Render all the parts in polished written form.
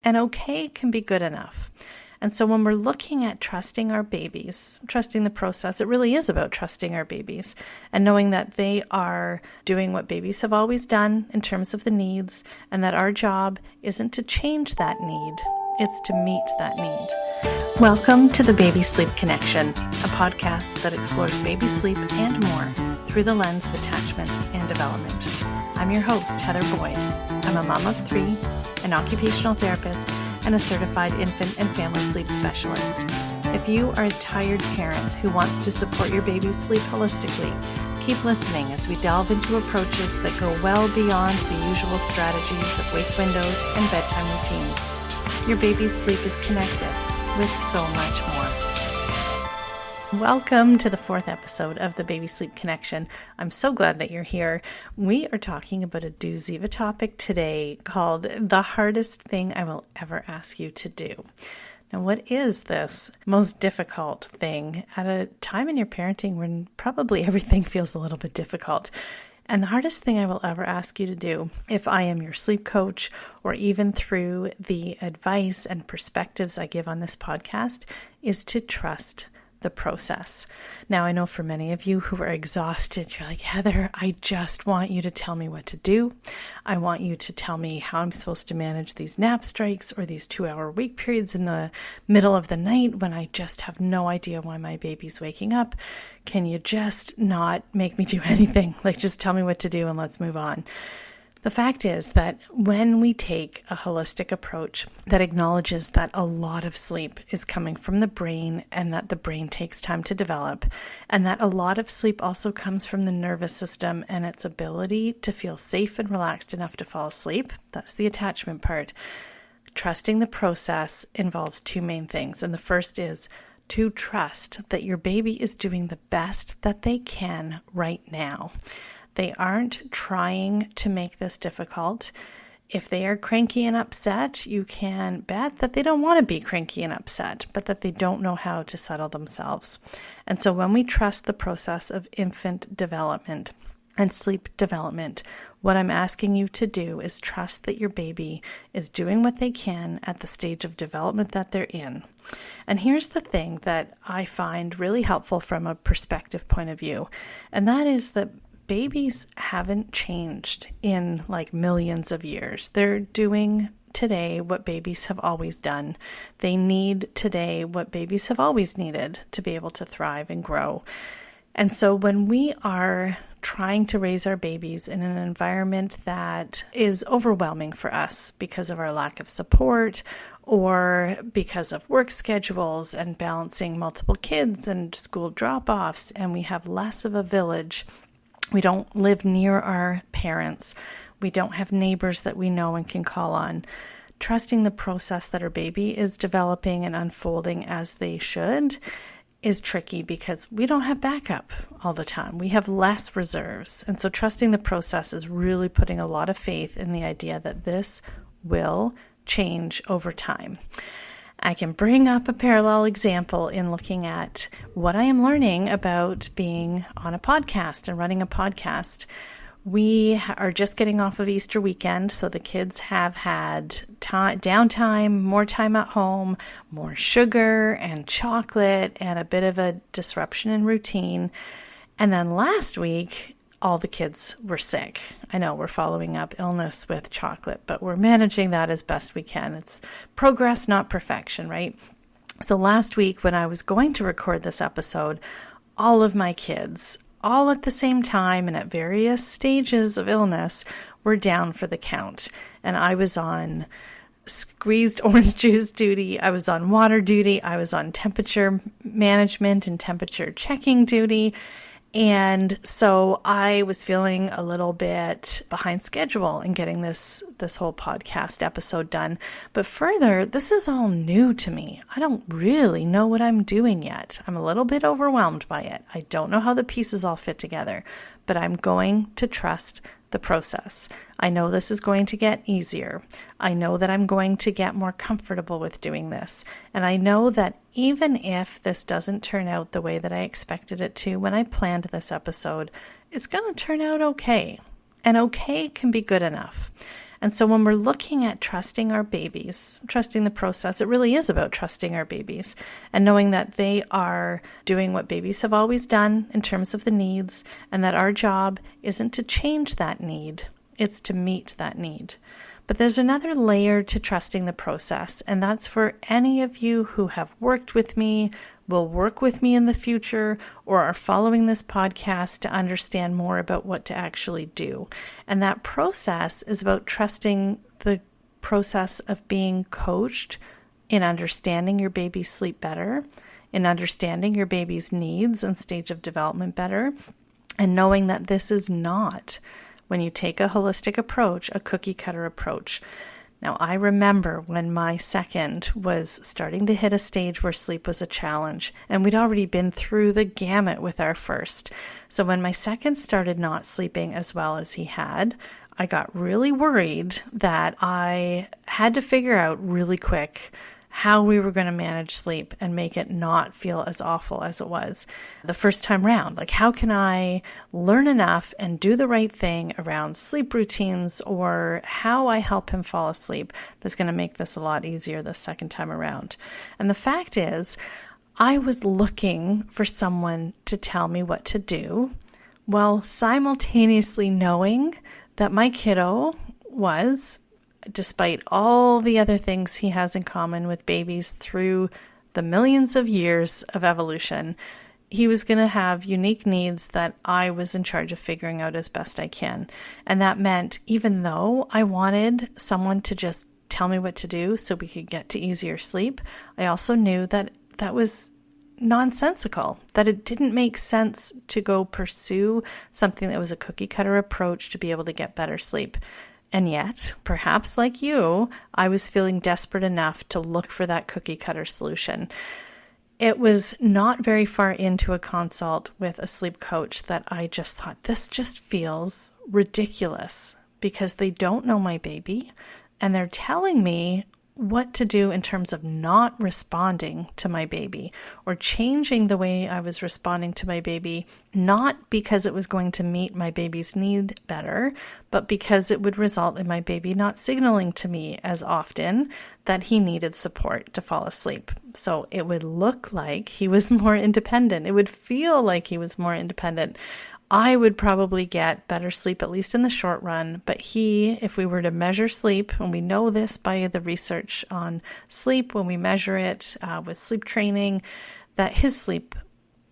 And okay can be good enough. And so when we're looking at trusting our babies, trusting the process, it really is about trusting our babies and knowing that they are doing what babies have always done in terms of the needs, and that our job isn't to change that need, it's to meet that need. Welcome to the Baby Sleep Connection, a podcast that explores baby sleep and more through the lens of attachment and development. I'm your host, Heather Boyd. I'm a mom of 3, an occupational therapist, and a certified infant and family sleep specialist. If you are a tired parent who wants to support your baby's sleep holistically, keep listening as we delve into approaches that go well beyond the usual strategies of wake windows and bedtime routines. Your baby's sleep is connected with so much more. Welcome to the 4th episode of the Baby Sleep Connection. I'm so glad that you're here. We are talking about a doozy of a topic today called the hardest thing I will ever ask you to do. Now, what is this most difficult thing at a time in your parenting when probably everything feels a little bit difficult? And the hardest thing I will ever ask you to do, if I am your sleep coach, or even through the advice and perspectives I give on this podcast, is to trust the process. Now, I know for many of you who are exhausted, you're like, Heather, I just want you to tell me what to do. I want you to tell me how I'm supposed to manage these nap strikes or these 2-hour wake periods in the middle of the night when I just have no idea why my baby's waking up. Can you just not make me do anything? Like, just tell me what to do and let's move on. The fact is that when we take a holistic approach that acknowledges that a lot of sleep is coming from the brain and that the brain takes time to develop, and that a lot of sleep also comes from the nervous system and its ability to feel safe and relaxed enough to fall asleep, that's the attachment part. Trusting the process involves 2 main things. And the first is to trust that your baby is doing the best that they can right now. They aren't trying to make this difficult. If they are cranky and upset, you can bet that they don't want to be cranky and upset, but that they don't know how to settle themselves. And so when we trust the process of infant development and sleep development, what I'm asking you to do is trust that your baby is doing what they can at the stage of development that they're in. And here's the thing that I find really helpful from a perspective point of view, and that is that babies haven't changed in like millions of years. They're doing today what babies have always done. They need today what babies have always needed to be able to thrive and grow. And so when we are trying to raise our babies in an environment that is overwhelming for us because of our lack of support or because of work schedules and balancing multiple kids and school drop-offs, and we have less of a village, we don't live near our parents, we don't have neighbors that we know and can call on, trusting the process that our baby is developing and unfolding as they should is tricky because we don't have backup all the time. We have less reserves. And so trusting the process is really putting a lot of faith in the idea that this will change over time. I can bring up a parallel example in looking at what I am learning about being on a podcast and running a podcast. We are just getting off of Easter weekend, so the kids have had downtime, more time at home, more sugar and chocolate, and a bit of a disruption in routine. And then last week, all the kids were sick. I know we're following up illness with chocolate, but we're managing that as best we can. It's progress, not perfection, right? So last week when I was going to record this episode, all of my kids, all at the same time and at various stages of illness, were down for the count. And I was on squeezed orange juice duty, I was on water duty, I was on temperature management and temperature checking duty. And so I was feeling a little bit behind schedule in getting this whole podcast episode done. But further, this is all new to me. I don't really know what I'm doing yet. I'm a little bit overwhelmed by it. I don't know how the pieces all fit together, but I'm going to trust the process. I know this is going to get easier. I know that I'm going to get more comfortable with doing this. And I know that even if this doesn't turn out the way that I expected it to when I planned this episode, it's going to turn out okay. And okay can be good enough. And so when we're looking at trusting our babies, trusting the process, it really is about trusting our babies and knowing that they are doing what babies have always done in terms of the needs, and that our job isn't to change that need, it's to meet that need. But there's another layer to trusting the process, and that's for any of you who have worked with me, will work with me in the future, or are following this podcast to understand more about what to actually do. And that process is about trusting the process of being coached in understanding your baby's sleep better, in understanding your baby's needs and stage of development better, and knowing that this is not, when you take a holistic approach, a cookie cutter approach. Now, I remember when my second was starting to hit a stage where sleep was a challenge, and we'd already been through the gamut with our first. So when my second started not sleeping as well as he had, I got really worried that I had to figure out really quick how we were going to manage sleep and make it not feel as awful as it was the first time round. Like, how can I learn enough and do the right thing around sleep routines, or how I help him fall asleep that's going to make this a lot easier the second time around? And the fact is, I was looking for someone to tell me what to do while simultaneously knowing that my kiddo was, despite all the other things he has in common with babies through the millions of years of evolution, he was going to have unique needs that I was in charge of figuring out as best I can. And that meant, even though I wanted someone to just tell me what to do so we could get to easier sleep, I also knew that that was nonsensical, that it didn't make sense to go pursue something that was a cookie cutter approach to be able to get better sleep. And yet, perhaps like you, I was feeling desperate enough to look for that cookie cutter solution. It was not very far into a consult with a sleep coach that I just thought, this just feels ridiculous, because they don't know my baby and they're telling me what to do in terms of not responding to my baby or changing the way I was responding to my baby, not because it was going to meet my baby's need better, but because it would result in my baby not signaling to me as often that he needed support to fall asleep. So it would look like he was more independent. It would feel like he was more independent. I would probably get better sleep, at least in the short run, but he, if we were to measure sleep, and we know this by the research on sleep, when we measure it with sleep training, that his sleep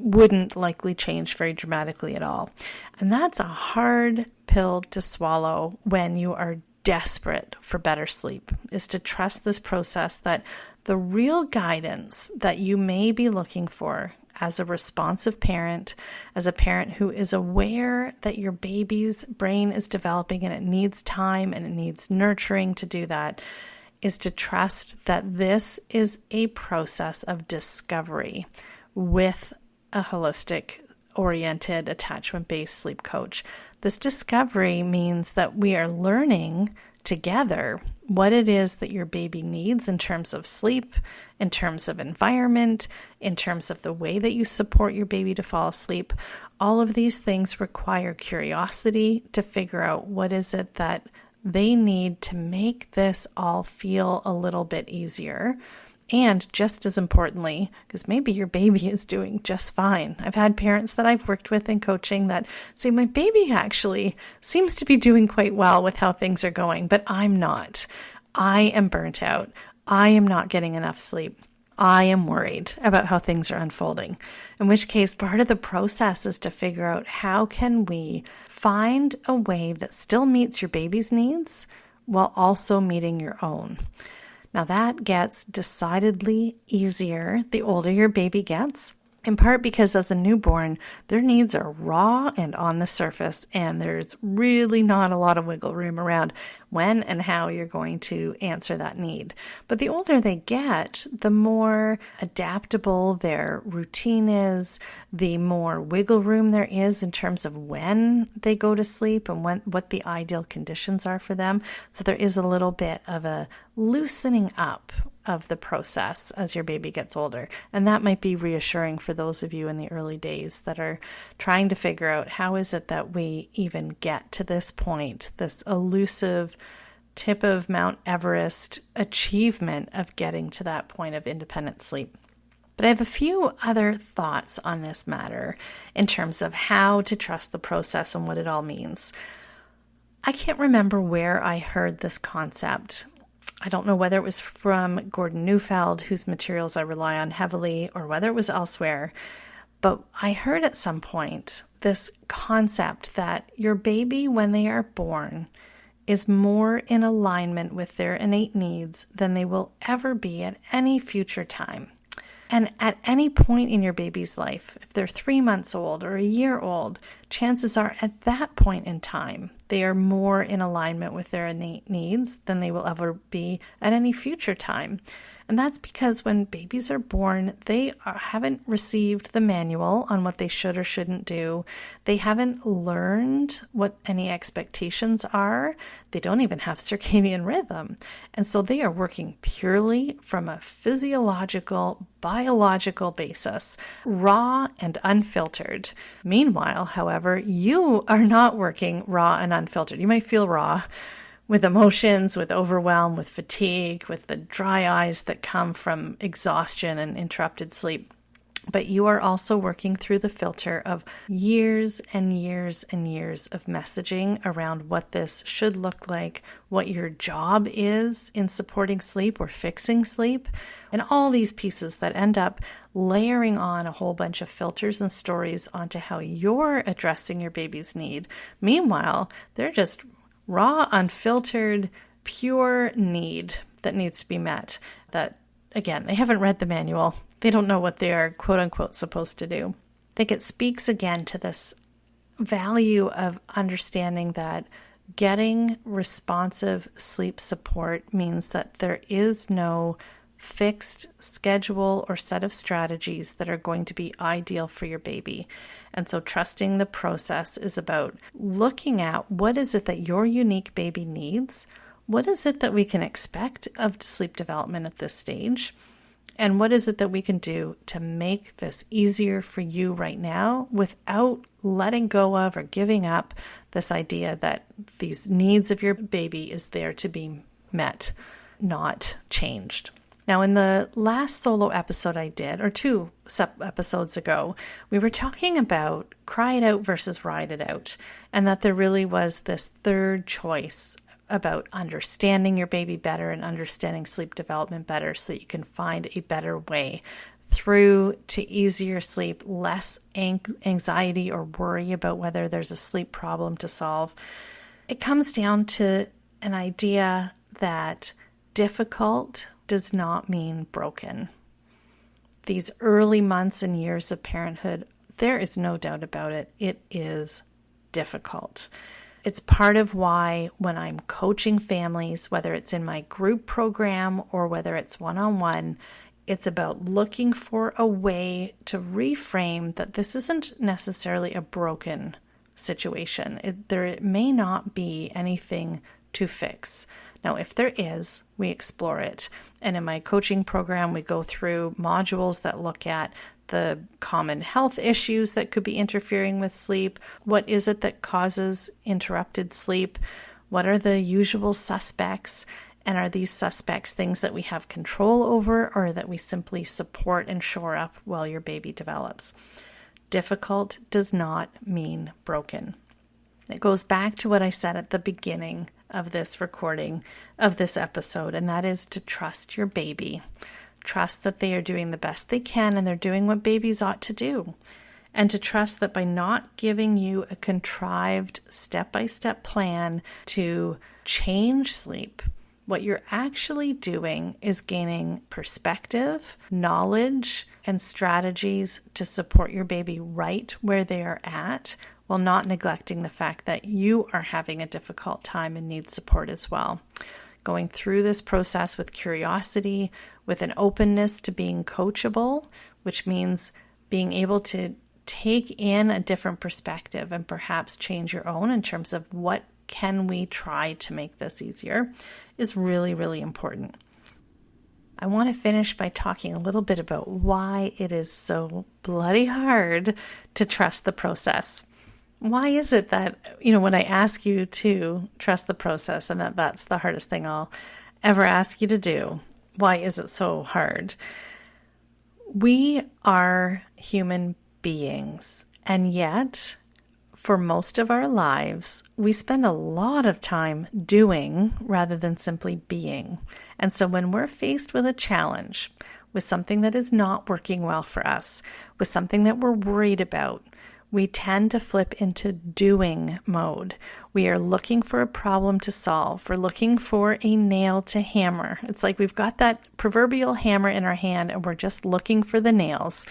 wouldn't likely change very dramatically at all. And that's a hard pill to swallow when you are desperate for better sleep, is to trust this process, that the real guidance that you may be looking for as a responsive parent, as a parent who is aware that your baby's brain is developing and it needs time and it needs nurturing to do that, is to trust that this is a process of discovery with a holistic oriented attachment-based sleep coach. This discovery means that we are learning together what it is that your baby needs in terms of sleep, in terms of environment, in terms of the way that you support your baby to fall asleep. All of these things require curiosity to figure out what is it that they need to make this all feel a little bit easier. And just as importantly, because maybe your baby is doing just fine. I've had parents that I've worked with in coaching that say, my baby actually seems to be doing quite well with how things are going, but I'm not. I am burnt out. I am not getting enough sleep. I am worried about how things are unfolding. In which case, part of the process is to figure out, how can we find a way that still meets your baby's needs while also meeting your own? Now that gets decidedly easier the older your baby gets, in part because as a newborn, their needs are raw and on the surface, and there's really not a lot of wiggle room around when and how you're going to answer that need. But the older they get, the more adaptable their routine is, the more wiggle room there is in terms of when they go to sleep and what the ideal conditions are for them. So there is a little bit of a loosening up of the process as your baby gets older. And that might be reassuring for those of you in the early days that are trying to figure out, how is it that we even get to this point, this elusive tip of Mount Everest achievement of getting to that point of independent sleep. But I have a few other thoughts on this matter in terms of how to trust the process and what it all means. I can't remember where I heard this concept. I don't know whether it was from Gordon Neufeld, whose materials I rely on heavily, or whether it was elsewhere. But I heard at some point this concept that your baby, when they are born, is more in alignment with their innate needs than they will ever be at any future time. And at any point in your baby's life, if they're 3 months old or a year old, chances are at that point in time, they are more in alignment with their innate needs than they will ever be at any future time. And that's because when babies are born, they haven't received the manual on what they should or shouldn't do. They haven't learned what any expectations are. They don't even have circadian rhythm. And so they are working purely from a physiological, biological basis, raw and unfiltered. Meanwhile, however, you are not working raw and unfiltered. You might feel raw, with emotions, with overwhelm, with fatigue, with the dry eyes that come from exhaustion and interrupted sleep. But you are also working through the filter of years and years and years of messaging around what this should look like, what your job is in supporting sleep or fixing sleep, and all these pieces that end up layering on a whole bunch of filters and stories onto how you're addressing your baby's need. Meanwhile, they're just raw, unfiltered, pure need that needs to be met. That, again, they haven't read the manual. They don't know what they are, quote unquote, supposed to do. I think it speaks again to this value of understanding that getting responsive sleep support means that there is no fixed schedule or set of strategies that are going to be ideal for your baby. And so trusting the process is about looking at what is it that your unique baby needs, what is it that we can expect of sleep development at this stage, and what is it that we can do to make this easier for you right now without letting go of or giving up this idea that these needs of your baby is there to be met, not changed. Now, in the last solo episode I did, or 2 episodes ago, we were talking about cry it out versus ride it out, and that there really was this third choice about understanding your baby better and understanding sleep development better so that you can find a better way through to easier sleep, less anxiety or worry about whether there's a sleep problem to solve. It comes down to an idea that difficult does not mean broken. These early months and years of parenthood, there is no doubt about it. It is difficult. It's part of why when I'm coaching families, whether it's in my group program or whether it's one-on-one, it's about looking for a way to reframe that this isn't necessarily a broken situation. There may not be anything to fix. Now, if there is, we explore it. And in my coaching program, we go through modules that look at the common health issues that could be interfering with sleep. What is it that causes interrupted sleep? What are the usual suspects? And are these suspects things that we have control over or that we simply support and shore up while your baby develops? Difficult does not mean broken. It goes back to what I said at the beginning of this recording of this episode, and that is to trust your baby. Trust that they are doing the best they can and they're doing what babies ought to do. And to trust that by not giving you a contrived step-by-step plan to change sleep, what you're actually doing is gaining perspective, knowledge, and strategies to support your baby right where they are at, while not neglecting the fact that you are having a difficult time and need support as well. Going through this process with curiosity, with an openness to being coachable, which means being able to take in a different perspective and perhaps change your own in terms of what can we try to make this easier, is really, really important. I want to finish by talking a little bit about why it is so bloody hard to trust the process. Why is it that, when I ask you to trust the process and that's the hardest thing I'll ever ask you to do, why is it so hard? We are human beings, and yet for most of our lives, we spend a lot of time doing rather than simply being. And so when we're faced with a challenge, with something that is not working well for us, with something that we're worried about, we tend to flip into doing mode. We are looking for a problem to solve. We're looking for a nail to hammer. It's like we've got that proverbial hammer in our hand and we're just looking for the nails.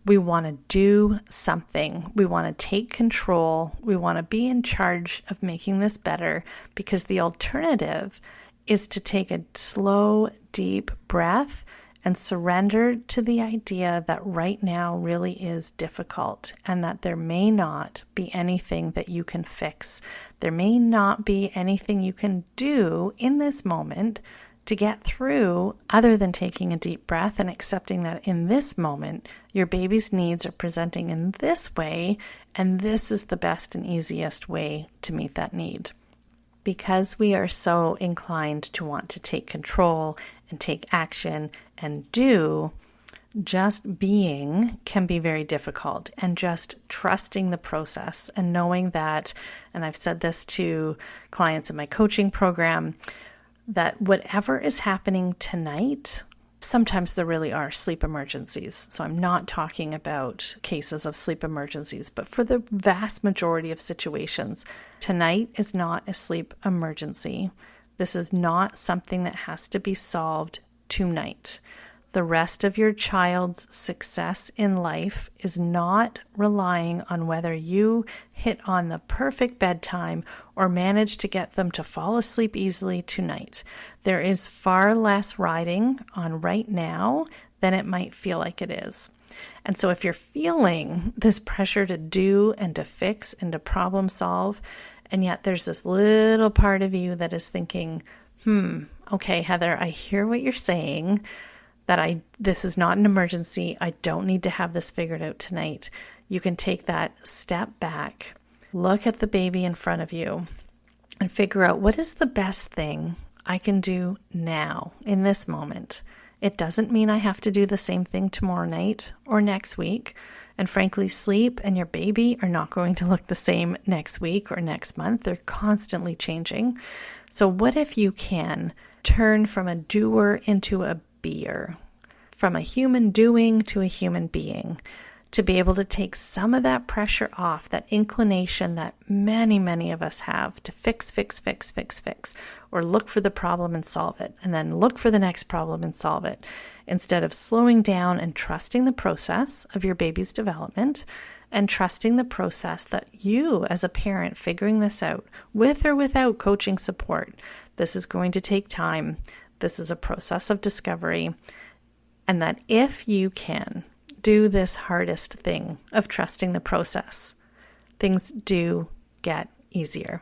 We want to do something. We want to take control. We want to be in charge of making this better, because the alternative is to take a slow, deep breath and surrender to the idea that right now really is difficult and that there may not be anything that you can fix. There may not be anything you can do in this moment to get through other than taking a deep breath and accepting that in this moment, your baby's needs are presenting in this way, and this is the best and easiest way to meet that need. Because we are so inclined to want to take control and take action and do, just being can be very difficult, and just trusting the process and knowing that, and I've said this to clients in my coaching program, that whatever is happening tonight, sometimes there really are sleep emergencies. So I'm not talking about cases of sleep emergencies, but for the vast majority of situations, tonight is not a sleep emergency. This is not something that has to be solved tonight. The rest of your child's success in life is not relying on whether you hit on the perfect bedtime or manage to get them to fall asleep easily tonight. There is far less riding on right now than it might feel like it is. And so if you're feeling this pressure to do and to fix and to problem solve, and yet there's this little part of you that is thinking, okay, Heather, I hear what you're saying, that this is not an emergency. I don't need to have this figured out tonight. You can take that step back, look at the baby in front of you, and figure out what is the best thing I can do now in this moment. It doesn't mean I have to do the same thing tomorrow night or next week. And frankly, sleep and your baby are not going to look the same next week or next month. They're constantly changing. So what if you can turn from a doer into a beer, from a human doing to a human being, to be able to take some of that pressure off, that inclination that many, many of us have to fix, or look for the problem and solve it, and then look for the next problem and solve it, instead of slowing down and trusting the process of your baby's development and trusting the process that you as a parent figuring this out with or without coaching support. This is going to take time. This is a process of discovery, and that if you can do this hardest thing of trusting the process, things do get easier.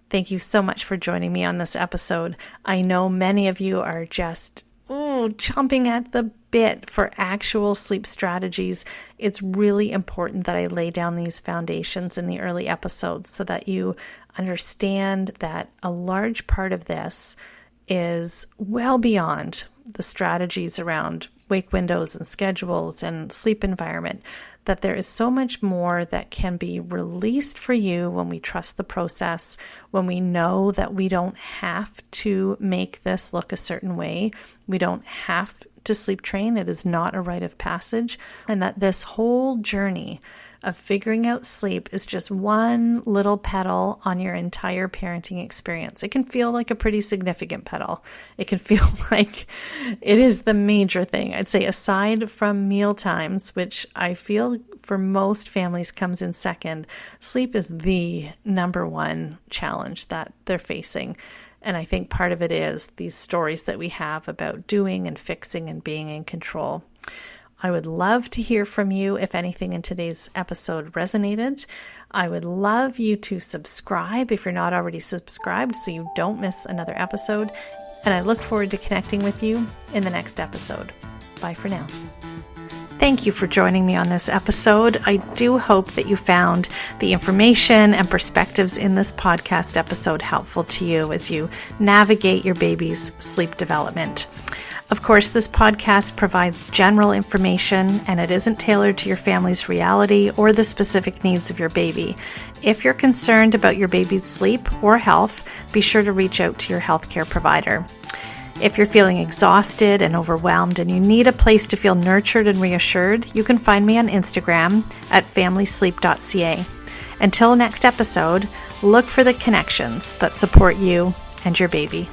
Thank you so much for joining me on this episode. I know many of you are just chomping at the bit for actual sleep strategies. It's really important that I lay down these foundations in the early episodes so that you understand that a large part of this is well beyond the strategies around wake windows and schedules and sleep environment, that there is so much more that can be released for you when we trust the process, when we know that we don't have to make this look a certain way. We don't have to sleep train. It is not a rite of passage. And that this whole journey of figuring out sleep is just one little pedal on your entire parenting experience. It can feel like a pretty significant pedal. It can feel like it is the major thing. I'd say aside from meal times, which I feel for most families comes in second, sleep is the number one challenge that they're facing. And I think part of it is these stories that we have about doing and fixing and being in control. I would love to hear from you if anything in today's episode resonated. I would love you to subscribe if you're not already subscribed so you don't miss another episode. And I look forward to connecting with you in the next episode. Bye for now. Thank you for joining me on this episode. I do hope that you found the information and perspectives in this podcast episode helpful to you as you navigate your baby's sleep development. Of course, this podcast provides general information and it isn't tailored to your family's reality or the specific needs of your baby. If you're concerned about your baby's sleep or health, be sure to reach out to your healthcare provider. If you're feeling exhausted and overwhelmed and you need a place to feel nurtured and reassured, you can find me on Instagram at familysleep.ca. Until next episode, look for the connections that support you and your baby.